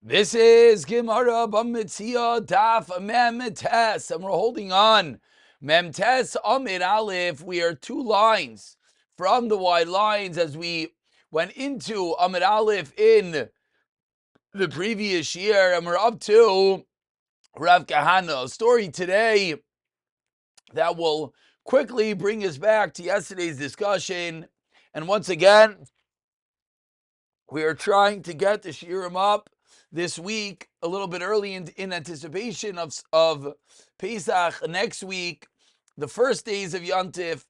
This is Gemara Metziah Daf Memtes, and we're holding on. Memtes Amid Aleph. We are 2 lines from the wide lines as we went into Amid Aleph in the previous year, and we're up to Rav Kahana. A story today that will quickly bring us back to yesterday's discussion. And once again, we are trying to get the shiurim up this week a little bit early in anticipation of Pesach next week. The first days of Yontif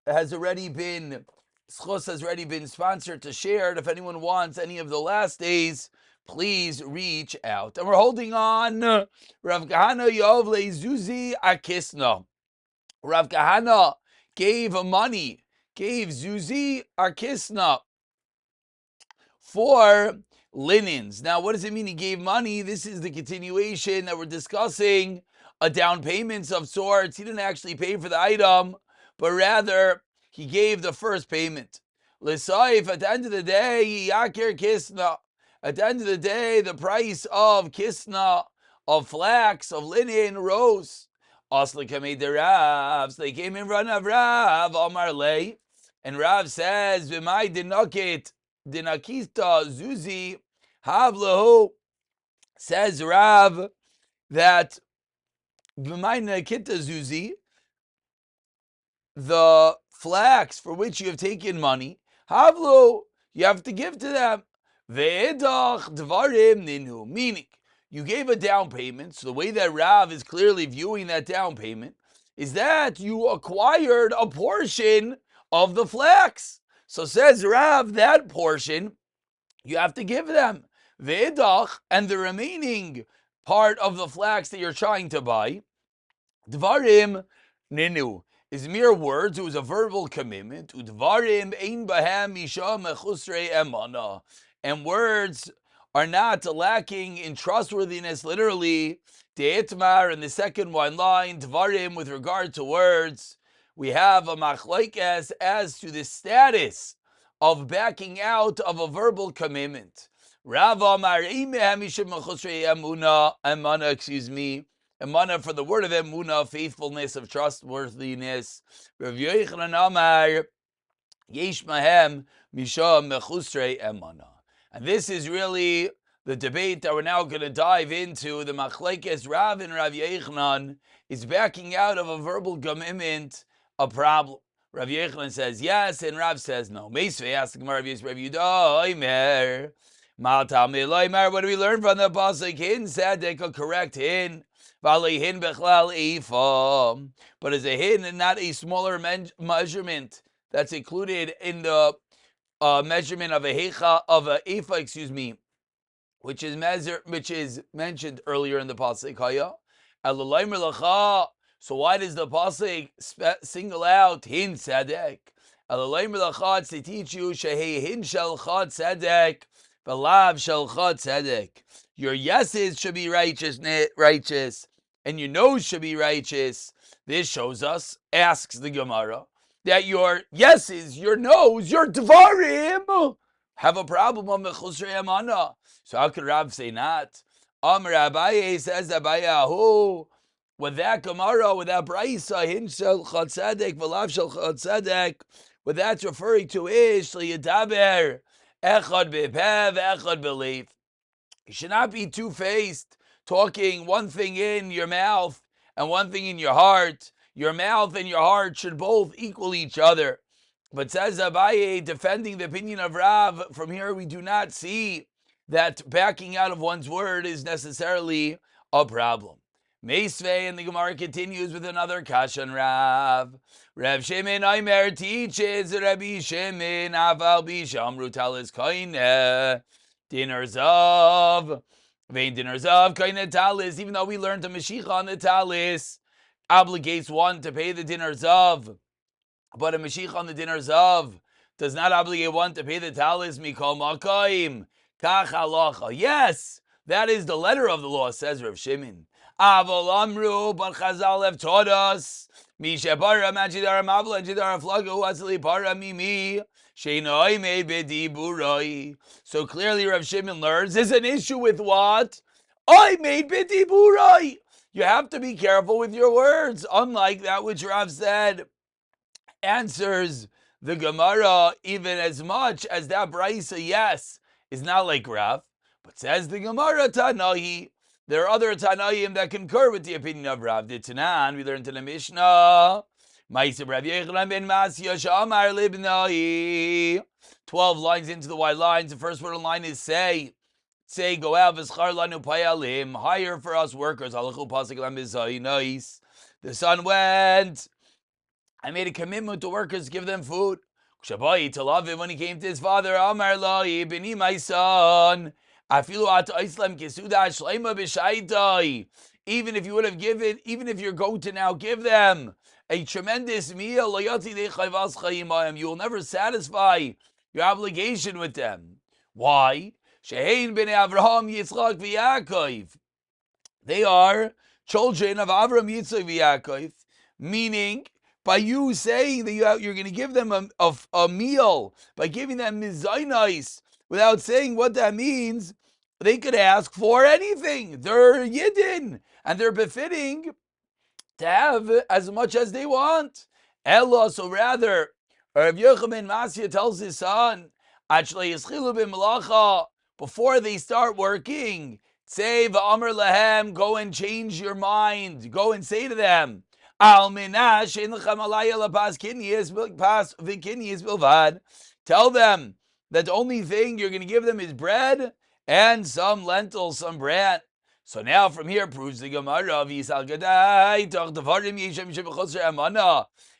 has already been sponsored to share. If anyone wants any of the last days, please reach out. And we're holding on. Rav Kahana Yovle Zuzi Akisna. Rav Kahana gave Zuzi Akisna for linens. Now, what does it mean he gave money? This is the continuation that we're discussing, a down payment of sorts. He didn't actually pay for the item, but rather he gave the first payment. L'saif, at the end of the day, yakir kisna. At the end of the day, the price of kisna, of flax, of linen, rose. Asli kamei de Rav. So they came in front of Rav, Amar Lei, and Rav says, V'mai dinakit dinakista zuzi havlahu. Says Rav that V'mai dinakita zuzi, the flax for which you have taken money, havlu, you have to give to them. Ve'edach dvarim ninu, meaning you gave a down payment. So the way that Rav is clearly viewing that down payment is that you acquired a portion of the flax. So says Rav, that portion you have to give them. Ve'edach, and the remaining part of the flax that you're trying to buy, dvarim ninu, is mere words. It was a verbal commitment. Udvarim ein bahem isha mechusrei emana. And words are not lacking in trustworthiness, literally. De'etmar, in the second one line, dvarim, with regard to words, we have a machlokes as to the status of backing out of a verbal commitment. Rav Amar ein bahem isha mechusrei emana, Emana, for the word of Emuna, faithfulness, of trustworthiness. Rav Yochanan Amar, Yesh Mahem Misha Mechusrei Emana. And this is really the debate that we're now going to dive into. The machlokes Rav and Rav Yochanan is backing out of a verbal commitment a problem. Rav Yochanan says yes, and Rav says no. Meisvei asks Rav Yehuda, Omer, Maltam Eloimer. What do we learn from the pasuk? Hin Sadek, a correct hin. But as a hin and not a smaller measurement that's included in the measurement of a ephah, which is mentioned earlier in the pasuk. So why does the pasuk single out hin sadek? It's to teach you shehe hin shel chad sadek, v'lav shel chad sadek. Your yeses should be righteous, and your no's should be righteous. This shows us, asks the Gemara, that your yeses, your no's, your dvarim have a problem on mechusrei amana. So how could Rav say not? Amar Abaye, says Abayahu, with that Gemara, with that Braisa, hin shel chad tzedek, v'lav shel chad tzedek, what that's referring to is li'yadaber echad bepev, echad belev. You should not be two-faced, talking one thing in your mouth and one thing in your heart. Your mouth and your heart should both equal each other. But says Abaye, defending the opinion of Rav, from here we do not see that backing out of one's word is necessarily a problem. Meisvei, and the Gemara continues with another kashan Rav. Rav Shimon Aimer teaches Rabbi Shimon aval bishamru talis koine dinars of kaine talis. Even though we learned the Mashiach on the talis obligates one to pay the dinars of, but a Mashiach on the dinars of does not obligate one to pay the talis. Mikol makaim kach halacha. Yes, that is the letter of the law, says Rav Shimon. Avol amru, but Chazal have taught us. Misha para majidara mavla and jidara flaga who asli para mimi Sheinoi made b'diburoi. So clearly Rav Shimon learns there's an issue with what? I made b'diburoi. You have to be careful with your words, unlike that which Rav said answers the Gemara even as much as that Braisa, yes, is not like Rav, but says the Gemara Tanahi. There are other Tanaim that concur with the opinion of Rav. The Tanan, we learned in the Mishnah. 12 lines into the white lines. The first word of the line is say, go out, hire for us workers. The son went. I made a commitment to workers, give them food. Shabai to love him when he came to his father. Amar lo, ibni, my son. Even if you would have given, even if you're going to now give them a tremendous meal, you will never satisfy your obligation with them. Why? Shehein ben Avraham, Yitzchak, v'Yaakov. They are children of Avraham, Yitzchak, v'Yaakov, meaning by you saying that you're going to give them a meal, by giving them mizaynais, without saying what that means, they could ask for anything. They're Yidden, and they're befitting to have as much as they want. Ella, so rather, Rav Yochanan ben Metziah tells his son, before they start working, say v'amar lahem, go and change your mind. Go and say to them, tell them that the only thing you're going to give them is bread and some lentils, some bran. So now from here proves the Gemara,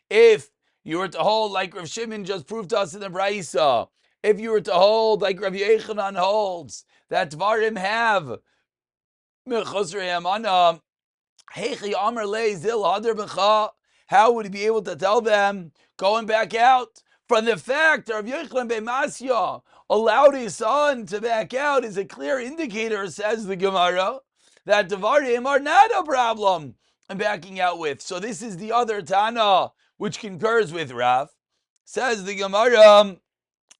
if you were to hold like Rav Shimon just proved to us in the Braisa, if you were to hold like Rav Yochanan holds, that Dvarim have mechosrei amana, how would he be able to tell them going back out? From the fact that Rav Yochanan ben Metziah allowed his son to back out is a clear indicator, says the Gemara, that Devarim are not a problem in backing out with. So this is the other Tana, which concurs with Rav. Says the Gemara,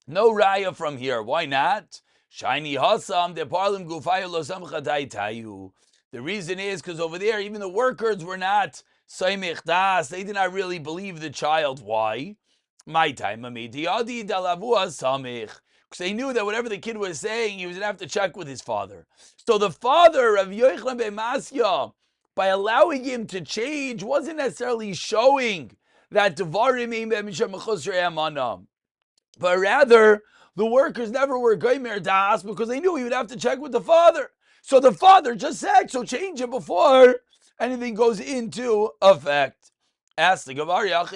no raya from here. Why not? Shiny Hasam de Parlim Gufayu Losam Chadai Tayu. The reason is because over there, even the workers were not Saimich Das. They did not really believe the child. Why? My time, Amidiyadi Dalavua Samich. Because they knew that whatever the kid was saying, he was going to have to check with his father. So the father of Yochanan ben Metziah, by allowing him to change, wasn't necessarily showing that Devarim Ein B'Misham Mechosrei Amanam. But rather, the workers never were Goymer Das because they knew he would have to check with the father. So the father just said, so change it before anything goes into effect. Ask the Gemara,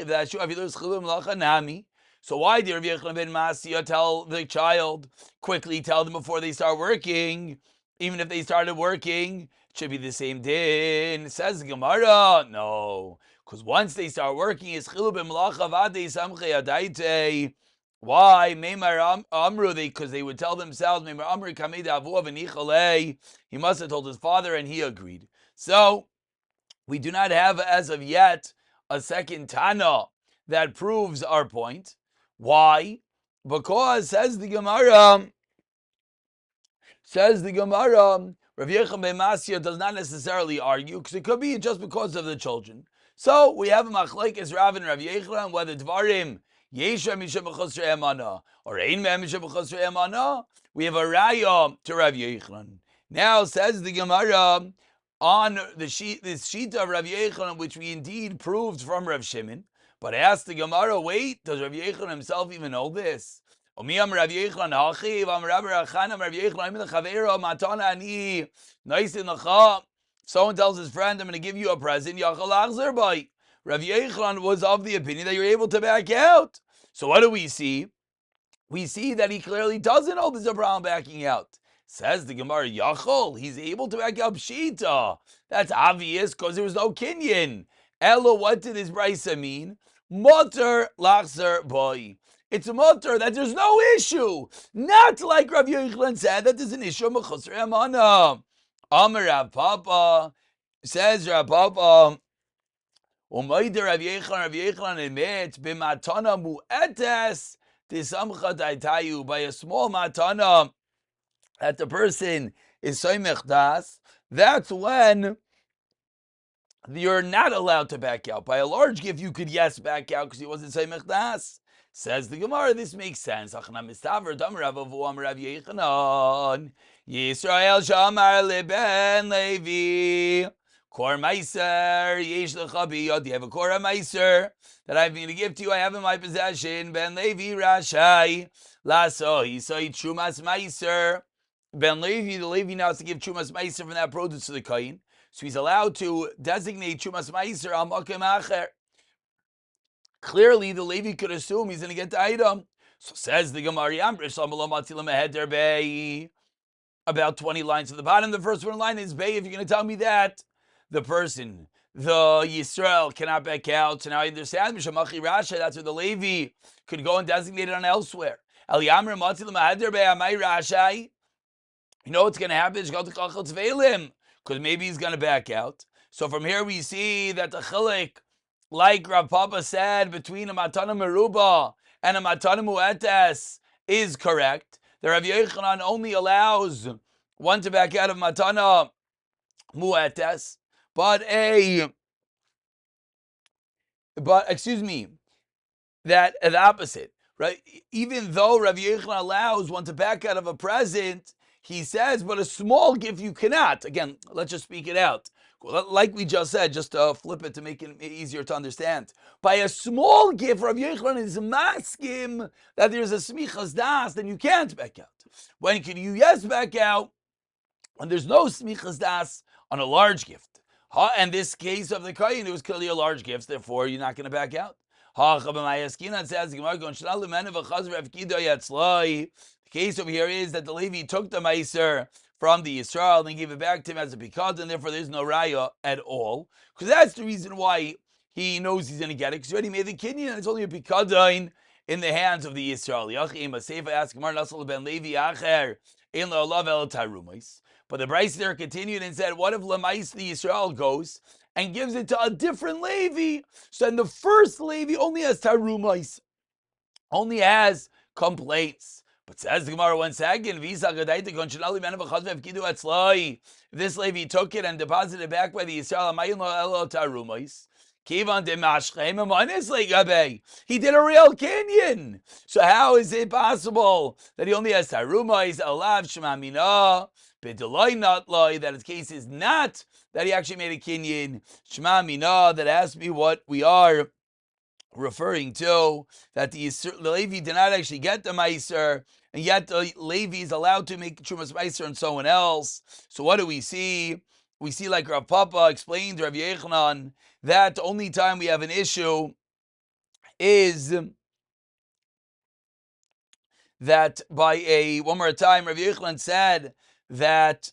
so why did Rav Yochanan ben Metziah tell the child, quickly tell them before they start working? Even if they started working, it should be the same din. Says the Gemara, no. Because once they start working, it's chilu b'melacha v'adei samchei adaitei. Why? Meimar amru, because they would tell themselves, Meimar amru kamei da'avu v'nichalei. He must have told his father, and he agreed. So, we do not have, as of yet, a second Tana that proves our point. Why? Because, says the Gemara, Rav Yochanan ben Metziah does not necessarily argue, because it could be just because of the children. So, we have a machlekes Rav and Rav Yochanan, whether Dvarim Yesh Misham B'Chosrei Emana or Ein Misham B'Chosrei Emana. We have a raya to Rav Yochanan. Now, says the Gemara, on this sheet of Rav Yochanan, which we indeed proved from Rav Shimon, but asked the Gemara, wait, does Rav Yochanan himself even know this? Someone tells his friend, I'm going to give you a present. Rav Yochanan was of the opinion that you're able to back out. So what do we see? We see that he clearly doesn't know there's a problem backing out. Says the Gemara, Yachol, he's able to back out Pshita. That's obvious because there was no Kinyan. Ella, what did this Brisa mean? Motor lachzer boy. It's a motor that there's no issue. Not like Rav Yochanan said that there's an issue. Mechosrei amana. Amar Rav Papa, says Rav Papa, Umayder Rav Yochanan admits b'matana mu'etes Tisamcha daitayu, by a small matana that the person is soymech das, that's when you're not allowed to back out. By a large gift, you could back out because he wasn't soymech das. Says the Gemara, this makes sense. Yisrael shamar leben Levi. Kor meiser, yesh lecha biyad. You have a kor meiser that I'm going to give to you. I have in my possession. Ben Levi rashai laso. He said trumas meiser. Ben Levi, the Levi now has to give trumas meiser from that produce to the kohen. So he's allowed to designate trumas meiser al makom acher. Clearly, the Levi could assume he's going to get the item. So says the Gemara, about 20 lines to the bottom. The first one line is Bay. If you're going to tell me that the person, the Yisrael, cannot back out, so now I understand. That's where the Levi could go and designate it on elsewhere. You know what's going to happen? Because maybe he's going to back out. So from here we see that the chilik, like Rav Papa said, between a matana meruba and a matana mu'etes is correct. The Rav Yochanan only allows one to back out of matana mu'etes, that the opposite, right? Even though Rav Yochanan allows one to back out of a present, he says, but a small gift you cannot. Again, let's just speak it out. Like we just said, just to flip it to make it easier to understand. By a small gift, Rav Yochanan is maskim that there's a smichas das, then you can't back out. When can you back out? When there's no smichas das on a large gift. And this case of the kohen, it was clearly a large gift, therefore you're not going to back out. The case over here is that the Levi took the meiser from the Yisrael and then gave it back to him as a pikad, and therefore there's no raya at all. Because that's the reason why he knows he's going to get it, because he already made the kinyan, and it's only a pikadain in the hands of the Yisrael. But the Bryce there continued and said, what if Lamais the Yisrael goes and gives it to a different Levi? So then the first Levi only has tarumais, only has complaints. But says the Gemara once again, if this Levi took it and deposited it back by the Yisrael, he did a real kinyan. So how is it possible that he only has tarumais, alav shemamina, that his case is not that he actually made a kinyan, shemamina, that has to be what we are referring to, that the Levi did not actually get the meiser, and yet the Levi is allowed to make Trumas meiser on someone else. So what do we see? We see, like Rav Papa explained to Rav Yochanan, that the only time we have an issue is that one more time, Rav Yochanan said that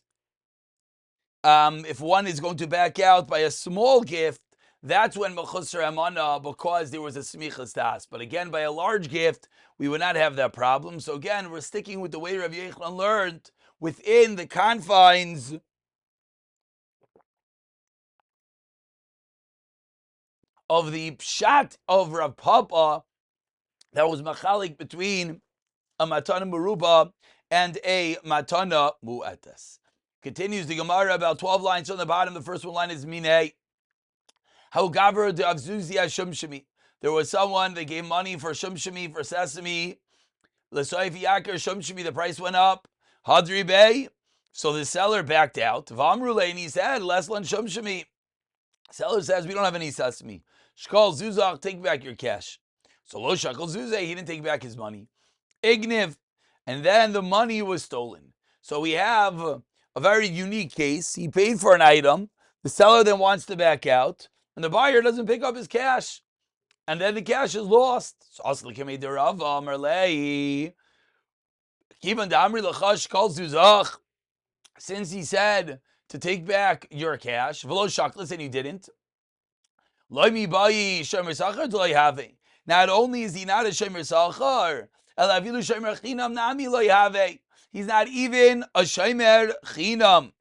if one is going to back out by a small gift, that's when mechusar amana, because there was a smichas das. But again, by a large gift, we would not have that problem. So again, we're sticking with the way Rav Yochanan learned within the confines of the pshat of Rav Papa that was machalik between a matana meruba and a matana mu'atas. Continues the Gemara, about 12 lines on the bottom. The first one line is minei. How gaver de avzuzia shumshimi. There was someone that gave money for shumshimi, for sesame. L'soif yakar shumshimi, the price went up. Hadri bay. So the seller backed out. Vamrule, and he said, leslan shumshimi. Seller says, we don't have any sesame. Shkol zuzach, take back your cash. So lo shakol zuzah, he didn't take back his money. Igniv, and then the money was stolen. So we have a very unique case. He paid for an item. The seller then wants to back out, and the buyer doesn't pick up his cash, and then the cash is lost. So since he said to take back your cash, and you didn't, not only is he not a shomer sachar, he's not even a shomer chinam,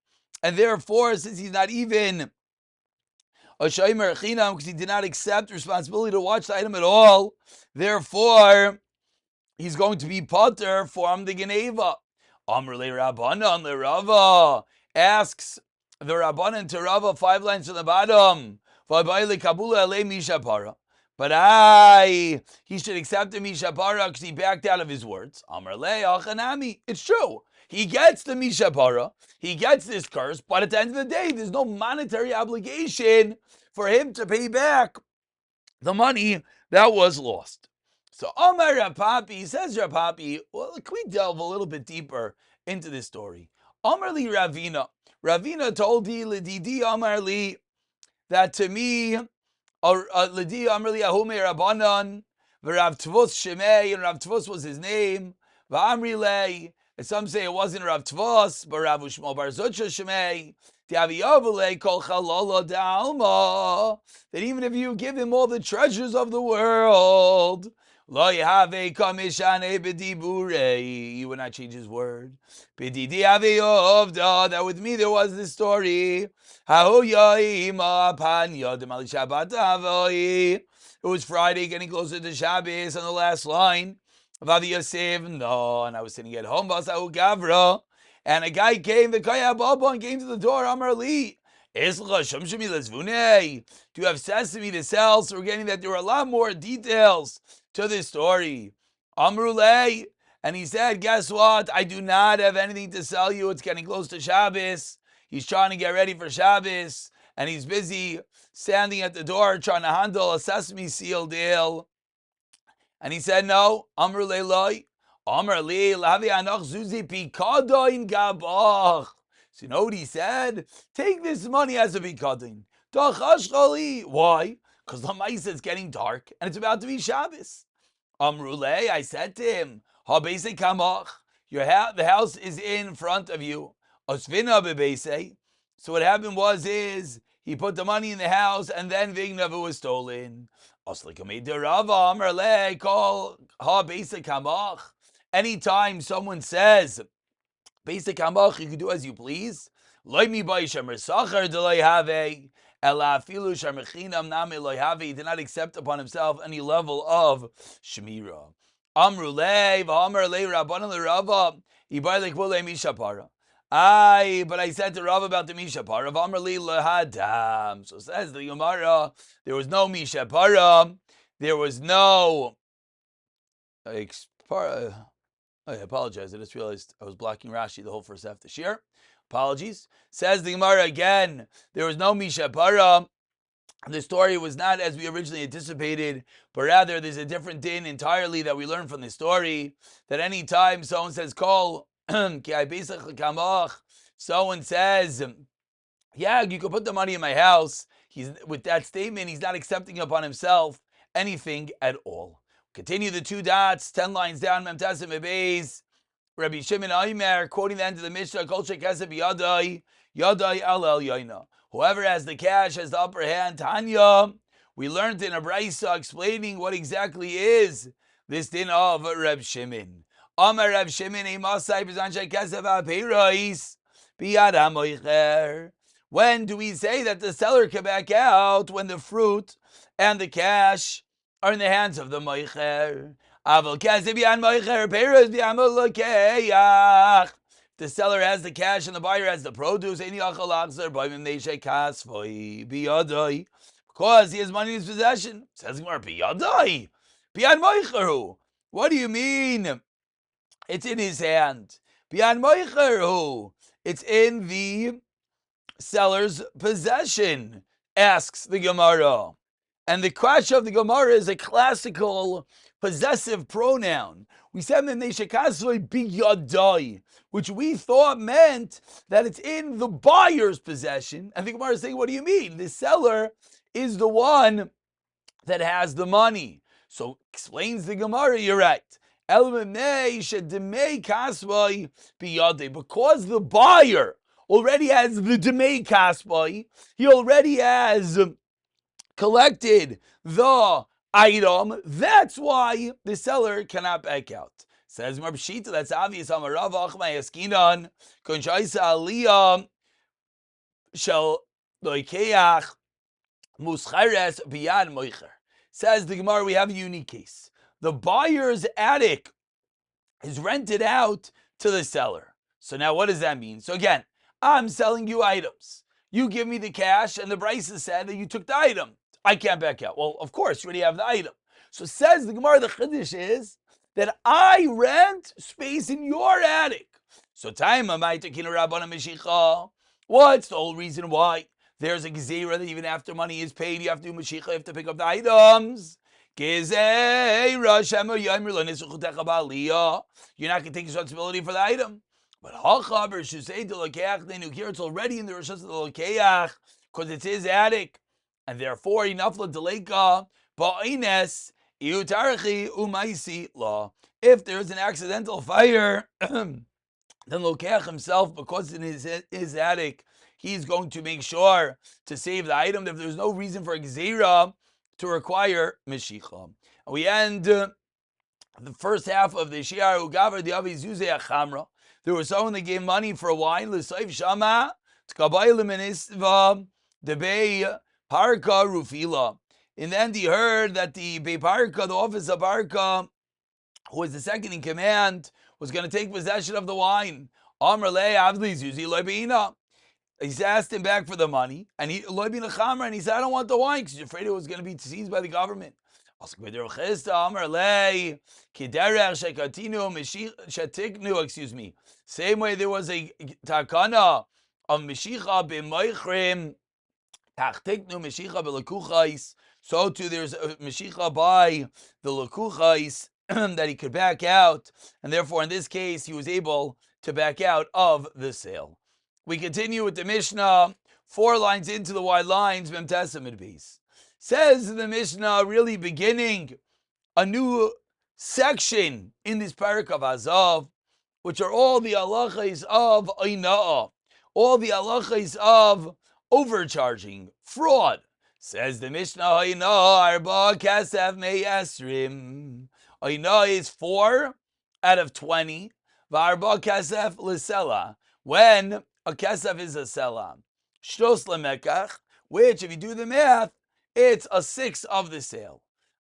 and therefore, since he's not even a shomer chinam, because he did not accept responsibility to watch the item at all, therefore he's going to be potter from the Geneva. Amr le Rabbanan le Rava asks the Rabbanan to Rava 5 lines to the bottom. But he should accept the Mishapara because he backed out of his words. Amr le Achanami. It's true. He gets the Mishapara. He gets this curse. But at the end of the day, there's no monetary obligation for him to pay back the money that was lost. So Amar Rav Papi, says Rav Papi, well, can we delve a little bit deeper into this story? Amar li Ravina. Ravina told Lididi Amar li that to me, Lidi Amar li Ahume Rabbanan, Rav Tvos Shemei, and Rav Tvos was his name, V'amri lei, and some say it wasn't Rav Tvos, but Rav Ushmo Bar Zucha Shemei, that even if you give him all the treasures of the world, you would not change his word. That with me there was this story. It was Friday, getting closer to Shabbos, on the last line. No, and I was sitting at home, and a guy came, the Kaya Baba, and came to the door. Amar Li, do you have sesame to sell? So we're getting that there were a lot more details to this story. Amrulay, and he said, guess what? I do not have anything to sell you. It's getting close to Shabbos. He's trying to get ready for Shabbos, and he's busy standing at the door trying to handle a sesame seal deal. And he said, no, Amrulay loy. Amar li lavi anach zuzi pikadon gabach. So you know what he said? Take this money as a pikadon. Dachashchali. Why? Because the mice is getting dark and it's about to be Shabbos. Amrulay, I said to him, ha beise kamach. The house is in front of you. Osvina bebeise. So what happened is he put the money in the house and then Vignavu was stolen. Anytime someone says basic hamach, you can do as you please. He did not accept upon himself any level of shmira. But I said to Rav about the Mishapara. So says the Gemara, there was no Mishapara. There was no I apologize. I just realized I was blocking Rashi the whole first half this year. Apologies. Says the Gemara again, there was no Mishapara. The story was not as we originally anticipated, but rather there's a different din entirely that we learn from the story, that any time someone says, call, someone says, yeah, you can put the money in my house. With that statement, he's not accepting upon himself anything at all. Continue the 2 dots, 10 lines down, Memtasim Ebeis. Rabbi Shimon Aimer, quoting the end of the Mishnah, Kol Shekesef Yadai, Yadai Al Yaina. Whoever has the cash has the upper hand. Tanya, we learned in a brisa explaining what exactly is this din of Reb Shimon. Amar Reb Shimon, Emasai B'zan Shekesef HaPeiros, Biyad HaMoicher. When do we say that the seller can back out? When the fruit and the cash are in the hands of the moicher. The seller has the cash and the buyer has the produce. Because he has money in his possession. Says Gemara, what do you mean? It's in his hand. It's in the seller's possession, asks the Gemara. And the question of the Gemara is a classical possessive pronoun. We said biyadai, which we thought meant that it's in the buyer's possession. And the Gemara is saying, what do you mean? The seller is the one that has the money. So explains the Gemara, you're right. Because the buyer already has the demei kasbai, he already has collected the item. That's why the seller cannot back out. Says Marbshita, that's obvious. Amarav Achmai Eskinan, Concise Aliyah shall loikeach muschares biyad moicher. Says the Gemara, we have a unique case. The buyer's attic is rented out to the seller. So now what does that mean? So again, I'm selling you items. You give me the cash and the price is said that you took the item. I can't back out. Well, of course, you already have the item. So says the Gemara, the Chiddush is that I rent space in your attic. So time what's the whole reason why there's a gezerah that even after money is paid, you have to do Mashiach, you have to pick up the items? You're not going to take responsibility for the item. But Hachaber should say to Lokeach, then here it's already in the Rishas of the Lokeach, because it's his attic. And therefore, enough deleka, ba'ines, iutarchi umaisi law. If there's an accidental fire, then Lokeach himself, because in his attic, he's going to make sure to save the item. If there's no reason for a gezerah to require Meshicha. We end the first half of the Shiar Ugavar the Aviz Yuzei Achamra. There was someone that gave money for a wine, L'Saif Shama, T'kabayim Menisva, the Bei Parka Rufila. In the end, he heard that the Bei Parka, the office of Parka, who was the second in command, was going to take possession of the wine. Amr Le Avliz Yuzi Loibina. He's asked him back for the money, and he said, I don't want the wine because he's afraid it was going to be seized by the government. Excuse me. Same way there was a takana of Meshicha b'moichrim, tachtiknu Meshicha b'lekuchais. So too there's a Meshicha by the lekuchais that he could back out, and therefore in this case he was able to back out of the sale. We continue with the Mishnah, 4 lines into the wide lines, Mem Tesamid Beis. Says the Mishnah, really beginning a new section in this parak of Azav, which are all the halachas of Aina'ah, all the halachas of overcharging, fraud. Says the Mishnah, Aina'ah arba kasef me'esrim. Aina'ah is 4 out of 20. V'arba kasef l'sela. When a kesef is a selah, shtos lemekach, which if you do the math, it's a 6 of the sale.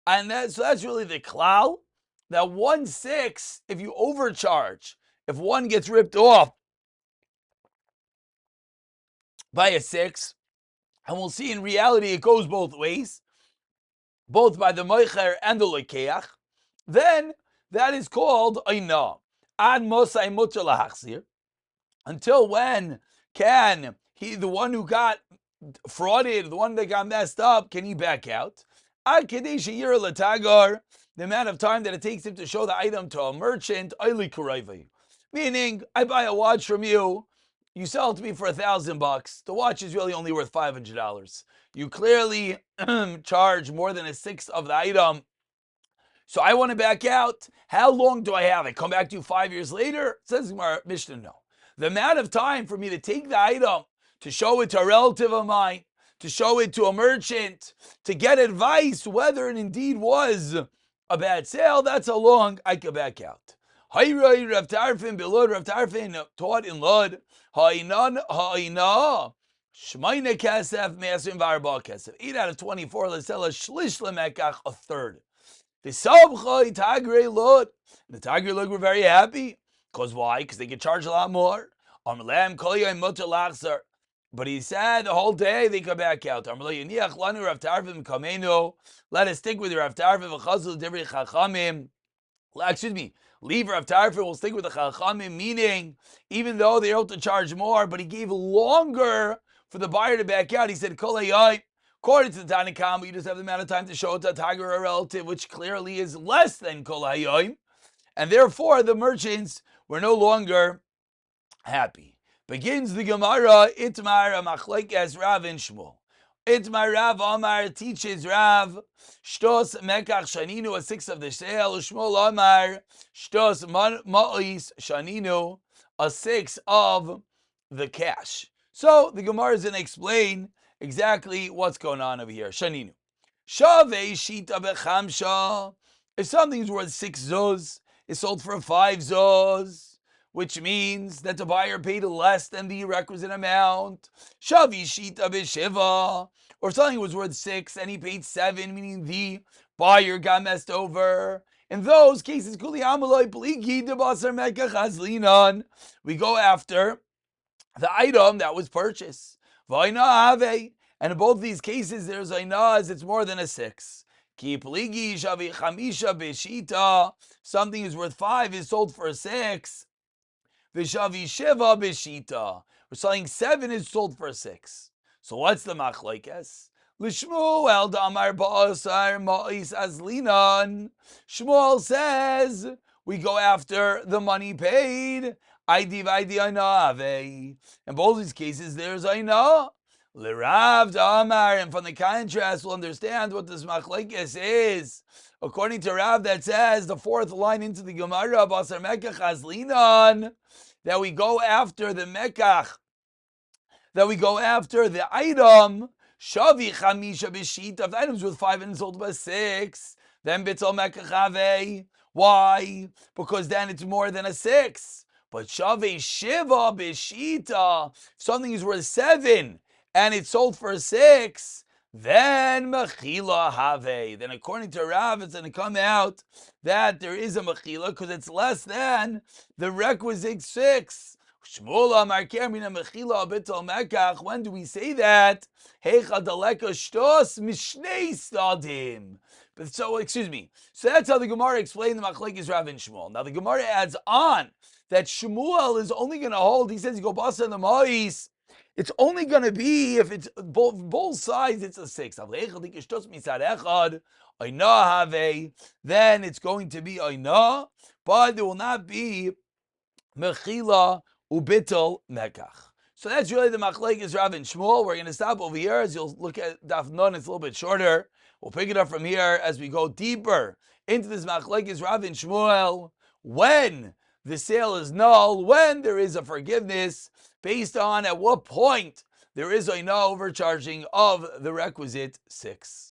And so that's really the klal, that 1/6, if you overcharge, if one gets ripped off by a 6, and we'll see in reality it goes both ways, both by the moicher and the lekeach, then that is called ainah. Ad mosai mutar lahachzir. Until when can he, the one who got frauded, the one that got messed up, can he back out? Ad kadesh yira latagar, the amount of time that it takes him to show the item to a merchant, meaning I buy a watch from you, you sell it to me for $1,000. The watch is really only worth $500. You clearly charge more than a 6th of the item. So I want to back out. How long do I have? I come back to you 5 years later? Says Mishnah, no. The amount of time for me to take the item, to show it to a relative of mine, to show it to a merchant, to get advice whether it indeed was a bad sale, that's how long I can back out. Rav Tarfin Belud, Rav Tarfin taught in Lud, Ha'ina, Shmaina Kesef, Me'asrim V'arba Kesef. 8 out of 24, let's tell us, Shlish Lemekach, a third. The Sabchai Tagre Lud. The Tagre Lud were very happy. Because why? Because they could charge a lot more. But he said the whole day they come back out. Let us stick with Rav Tarfin. Excuse me. Leave Rav Tarfin. We'll stick with the Chachamim. Meaning, even though they're able to charge more, but he gave longer for the buyer to back out. He said, according to the Tanakama, you just have the amount of time to show it to a tiger or a relative, which clearly is less than Kol Hayoim. And therefore, the merchants were no longer happy. Begins the Gemara, Itmar Machlekes Rav and Shmuel. Itmar Rav Amar teaches Rav, Shtos Mekach Shaninu, a 6th of the sale. Shmuel Amar, Shtos Ma'is Shaninu, a 6th of the cash. So the Gemara is going to explain exactly what's going on over here. Shaninu. Shavei Shita Bechamsha. If something's worth 6 zuz, it's sold for 5 zuz, which means that the buyer paid less than the requisite amount. Shavi Shita B'Shiva, or something was worth 6 and he paid 7, meaning the buyer got messed over. In those cases, kuli amaloi pligi de basar mekach hazlinan. We go after the item that was purchased. V'ayna have. And in both these cases, there's ayna as it's more than a 6. Ki pligi shavi chamisha b'shita. Something is worth 5 is sold for a 6. V'shavi shiva b'shita. We're selling 7 is sold for a 6. So what's the machlokes? L'shmuel damar ba'asar ma'is azlinan. Shmuel says we go after the money paid. Aidi v'aidi ayna ave. In both these cases, there's ayna. L'rav damar, and from the contrast, we'll understand what this machlokes is. According to Rav, that says the 4th line into the Gemara, basar mekach azlinan, that we go after the mekach, that we go after the item, shavi chamisha b'shita, if the item's worth 5 and it's sold by 6, then bitzel mekach. Why? Because then it's more than a 6. But shavi shiva b'shita, if something is worth 7 and it's sold for 6, then mechila have. Then according to Rav, it's going to come out that there is a mechila because it's less than the requisite 6. When do we say that? So, excuse me. So that's how the Gemara explained the machlekes Rav and Shmuel. Now the Gemara adds on that Shmuel is only going to hold. He says you go basa in the ma'is. It's only going to be if it's both sides. It's a 6. Then it's going to be ayna, but there will not be mechila ubitel mekach. So that's really the machlekes Rav and Shmuel. We're going to stop over here. As you'll look at Daf Nun, it's a little bit shorter. We'll pick it up from here as we go deeper into this machlekes Rav and Shmuel. When the sale is null, when there is a forgiveness, based on at what point there is a no overcharging of the requisite 6.